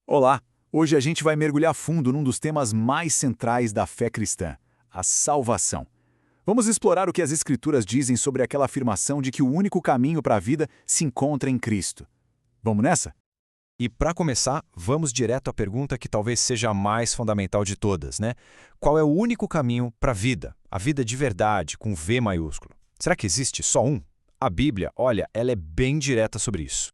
Olá! Hoje a gente vai mergulhar fundo num dos temas mais centrais da fé cristã, a salvação. Vamos explorar o que as Escrituras dizem sobre aquela afirmação de que o único caminho para a vida se encontra em Cristo. Vamos nessa? E para começar, vamos direto à pergunta que talvez seja a mais fundamental de todas, né? Qual é o único caminho para a vida de verdade, com V maiúsculo? Será que existe só um? A Bíblia, olha, ela é bem direta sobre isso.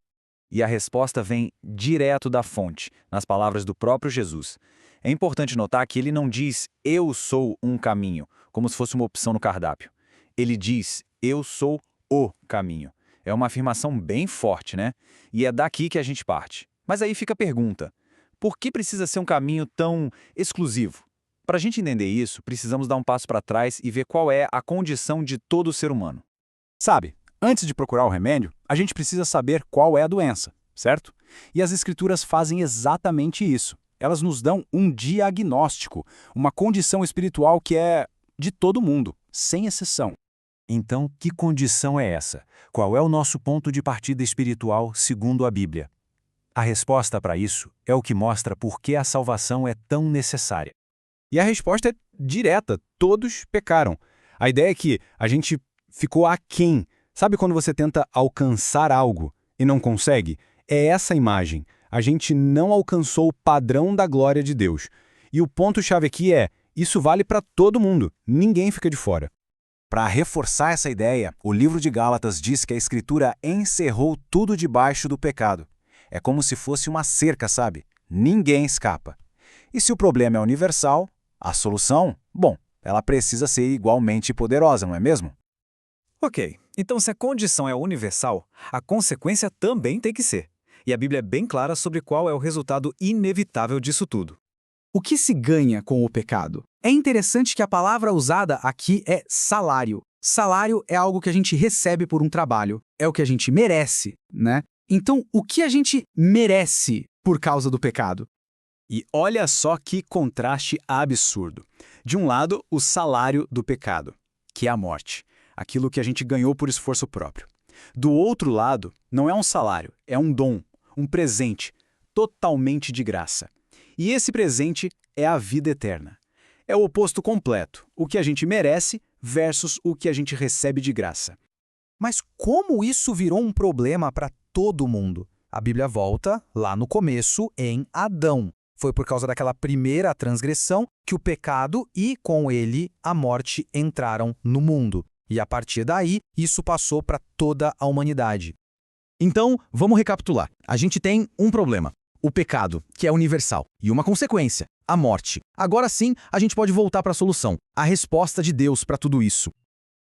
E a resposta vem direto da fonte, nas palavras do próprio Jesus. É importante notar que ele não diz "eu sou um caminho", como se fosse uma opção no cardápio. Ele diz "eu sou o caminho". É uma afirmação bem forte, né? E é daqui que a gente parte. Mas aí fica a pergunta: por que precisa ser um caminho tão exclusivo? Para a gente entender isso, precisamos dar um passo para trás e ver qual é a condição de todo ser humano. Sabe, antes de procurar o remédio, a gente precisa saber qual é a doença, certo? E as Escrituras fazem exatamente isso. Elas nos dão um diagnóstico, uma condição espiritual que é de todo mundo, sem exceção. Então, que condição é essa? Qual é o nosso ponto de partida espiritual segundo a Bíblia? A resposta para isso é o que mostra por que a salvação é tão necessária. E a resposta é direta: todos pecaram. A ideia é que a gente ficou aquém. Sabe quando você tenta alcançar algo e não consegue? É essa imagem. A gente não alcançou o padrão da glória de Deus. E o ponto-chave aqui é: isso vale para todo mundo, ninguém fica de fora. Para reforçar essa ideia, o livro de Gálatas diz que a Escritura encerrou tudo debaixo do pecado. É como se fosse uma cerca, sabe? Ninguém escapa. E se o problema é universal, a solução, bom, ela precisa ser igualmente poderosa, não é mesmo? Ok, então se a condição é universal, a consequência também tem que ser. E a Bíblia é bem clara sobre qual é o resultado inevitável disso tudo. O que se ganha com o pecado? É interessante que a palavra usada aqui é salário. Salário é algo que a gente recebe por um trabalho, é o que a gente merece, né? Então, o que a gente merece por causa do pecado? E olha só que contraste absurdo. De um lado, o salário do pecado, que é a morte, aquilo que a gente ganhou por esforço próprio. Do outro lado, não é um salário, é um dom, um presente, totalmente de graça. E esse presente é a vida eterna. É o oposto completo, o que a gente merece versus o que a gente recebe de graça. Mas como isso virou um problema para todo mundo? A Bíblia volta lá no começo em Adão. Foi por causa daquela primeira transgressão que o pecado e, com ele, a morte entraram no mundo. E a partir daí, isso passou para toda a humanidade. Então, vamos recapitular. A gente tem um problema, o pecado, que é universal, e uma consequência, a morte. Agora sim, a gente pode voltar para a solução, a resposta de Deus para tudo isso.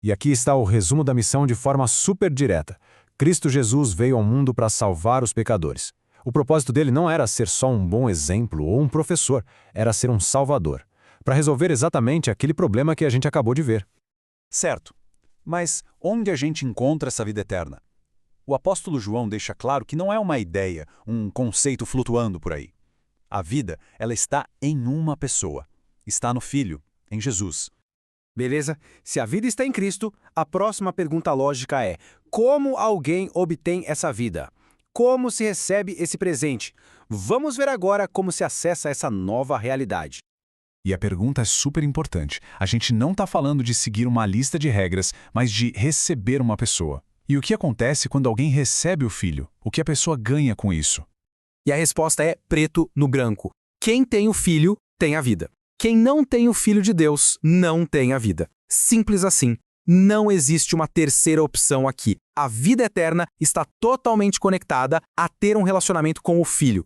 E aqui está o resumo da missão de forma super direta. Cristo Jesus veio ao mundo para salvar os pecadores. O propósito dele não era ser só um bom exemplo ou um professor, era ser um salvador, para resolver exatamente aquele problema que a gente acabou de ver. Certo. Mas onde a gente encontra essa vida eterna? O apóstolo João deixa claro que não é uma ideia, um conceito flutuando por aí. A vida, ela está em uma pessoa. Está no Filho, em Jesus. Beleza? Se a vida está em Cristo, a próxima pergunta lógica é: como alguém obtém essa vida? Como se recebe esse presente? Vamos ver agora como se acessa essa nova realidade. E a pergunta é super importante. A gente não está falando de seguir uma lista de regras, mas de receber uma pessoa. E o que acontece quando alguém recebe o Filho? O que a pessoa ganha com isso? E a resposta é preto no branco. Quem tem o Filho tem a vida. Quem não tem o Filho de Deus não tem a vida. Simples assim. Não existe uma terceira opção aqui. A vida eterna está totalmente conectada a ter um relacionamento com o Filho.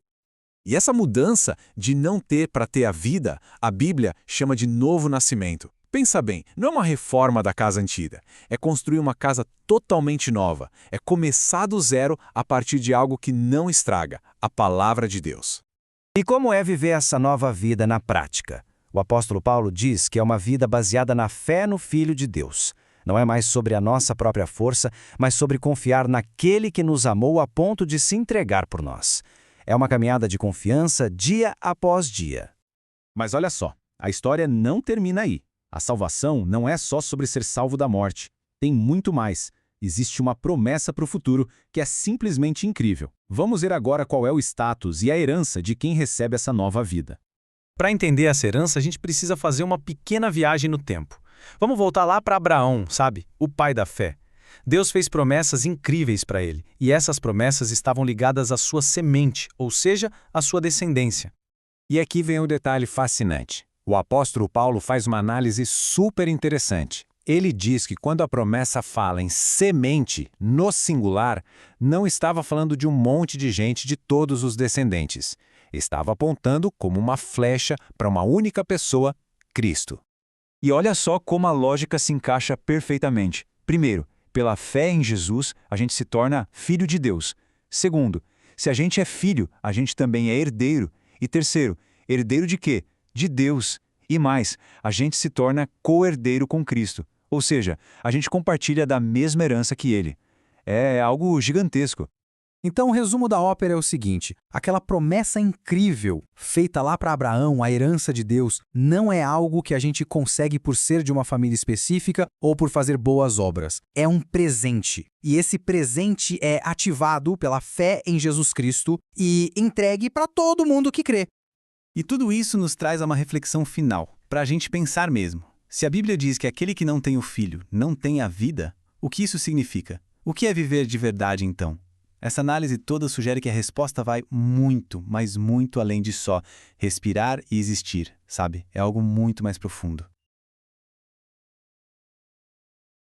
E essa mudança de não ter para ter a vida, a Bíblia chama de novo nascimento. Pensa bem, não é uma reforma da casa antiga. É construir uma casa totalmente nova. É começar do zero a partir de algo que não estraga, a palavra de Deus. E como é viver essa nova vida na prática? O apóstolo Paulo diz que é uma vida baseada na fé no Filho de Deus. Não é mais sobre a nossa própria força, mas sobre confiar naquele que nos amou a ponto de se entregar por nós. É uma caminhada de confiança dia após dia. Mas olha só, a história não termina aí. A salvação não é só sobre ser salvo da morte. Tem muito mais. Existe uma promessa para o futuro que é simplesmente incrível. Vamos ver agora qual é o status e a herança de quem recebe essa nova vida. Para entender essa herança, a gente precisa fazer uma pequena viagem no tempo. Vamos voltar lá para Abraão, sabe? O pai da fé. Deus fez promessas incríveis para ele, e essas promessas estavam ligadas à sua semente, ou seja, à sua descendência. E aqui vem um detalhe fascinante. O apóstolo Paulo faz uma análise super interessante. Ele diz que quando a promessa fala em semente, no singular, não estava falando de um monte de gente de todos os descendentes. Estava apontando como uma flecha para uma única pessoa, Cristo. E olha só como a lógica se encaixa perfeitamente. Primeiro, pela fé em Jesus, a gente se torna filho de Deus. Segundo, se a gente é filho, a gente também é herdeiro. E terceiro, herdeiro de quê? De Deus. E mais, a gente se torna co-herdeiro com Cristo. Ou seja, a gente compartilha da mesma herança que Ele. É algo gigantesco. Então, o resumo da ópera é o seguinte: aquela promessa incrível feita lá para Abraão, a herança de Deus, não é algo que a gente consegue por ser de uma família específica ou por fazer boas obras. É um presente. E esse presente é ativado pela fé em Jesus Cristo e entregue para todo mundo que crê. E tudo isso nos traz a uma reflexão final, para a gente pensar mesmo. Se a Bíblia diz que aquele que não tem o Filho não tem a vida, o que isso significa? O que é viver de verdade, então? Essa análise toda sugere que a resposta vai muito, mas muito além de só respirar e existir, sabe? É algo muito mais profundo.